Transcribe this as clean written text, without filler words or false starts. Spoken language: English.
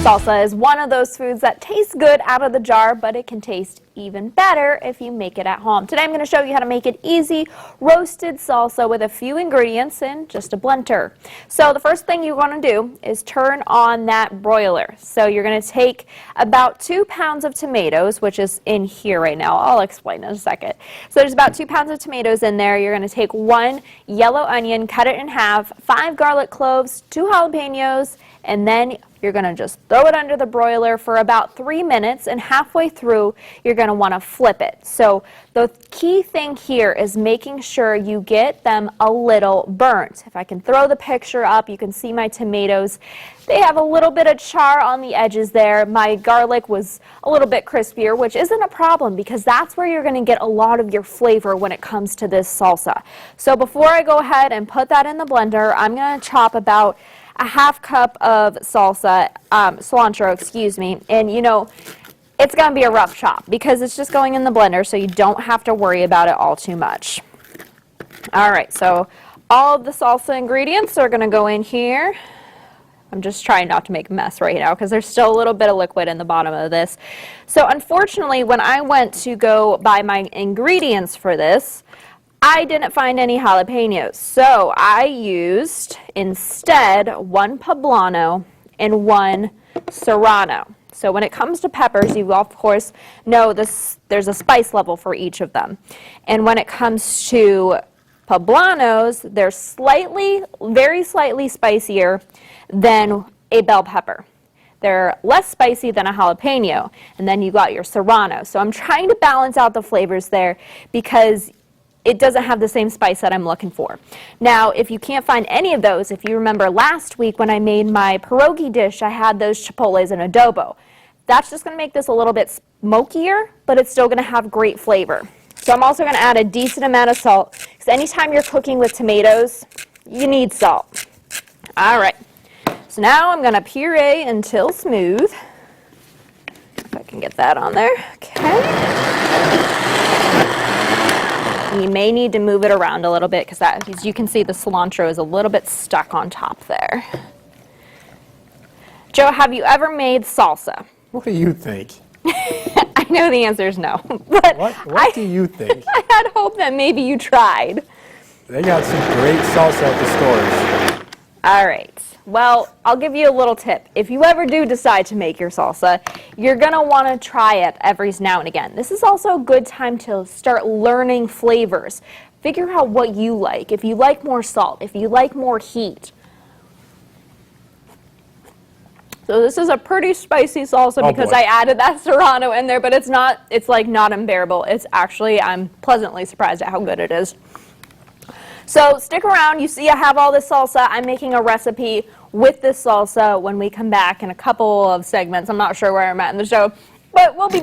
Salsa is one of those foods that tastes good out of the jar, but it can taste even better if you make it at home. Today I'm going to show you how to make an easy roasted salsa with a few ingredients and just a blender. So the first thing you want to do is turn on that broiler. So you're going to take about 2 pounds of tomatoes, which is in here right now. I'll explain in a second. So there's about 2 pounds of tomatoes in there. You're going to take 1 yellow onion, cut it in half, 5 garlic cloves, 2 jalapenos, and then you're going to just throw it under the broiler for about 3 minutes, and halfway through you're going to want to flip it. So the key thing here is making sure you get them a little burnt. If I can throw the picture up, you can see my tomatoes. They have a little bit of char on the edges there. My garlic was a little bit crispier, which isn't a problem because that's where you're going to get a lot of your flavor when it comes to this salsa. So before I go ahead and put that in the blender, I'm going to chop about a half cup of salsa, cilantro, excuse me, and you know, it's going to be a rough chop because it's just going in the blender, so you don't have to worry about it all too much. All right, so all of the salsa ingredients are going to go in here. I'm just trying not to make a mess right now because there's still a little bit of liquid in the bottom of this. So unfortunately, when I went to go buy my ingredients for this, I didn't find any jalapenos, so I used instead 1 poblano and 1 serrano. So when it comes to peppers, you of course know there's a spice level for each of them. And when it comes to poblanos, they're very slightly spicier than a bell pepper. They're less spicy than a jalapeno, and then you got your serrano. So I'm trying to balance out the flavors there because it doesn't have the same spice that I'm looking for. Now, if you can't find any of those, if you remember last week when I made my pierogi dish, I had those chipotles and adobo. That's just going to make this a little bit smokier, but it's still going to have great flavor. So I'm also going to add a decent amount of salt, because anytime you're cooking with tomatoes, you need salt. All right, so now I'm going to puree until smooth. If I can get that on there. Okay. You may need to move it around a little bit because as you can see, the cilantro is a little bit stuck on top there. Joe, have you ever made salsa? What do you think? I know the answer is no. But What do you think? I had hope that maybe you tried. They got some great salsa at the stores. All right. Well, I'll give you a little tip. If you ever do decide to make your salsa, you're going to want to try it every now and again. This is also a good time to start learning flavors. Figure out what you like. If you like more salt, if you like more heat. So this is a pretty spicy salsa because I added that serrano in there, but it's like not unbearable. It's actually, I'm pleasantly surprised at how good it is. So stick around. You see I have all this salsa. I'm making a recipe with this salsa when we come back in a couple of segments. I'm not sure where I'm at in the show, but we'll be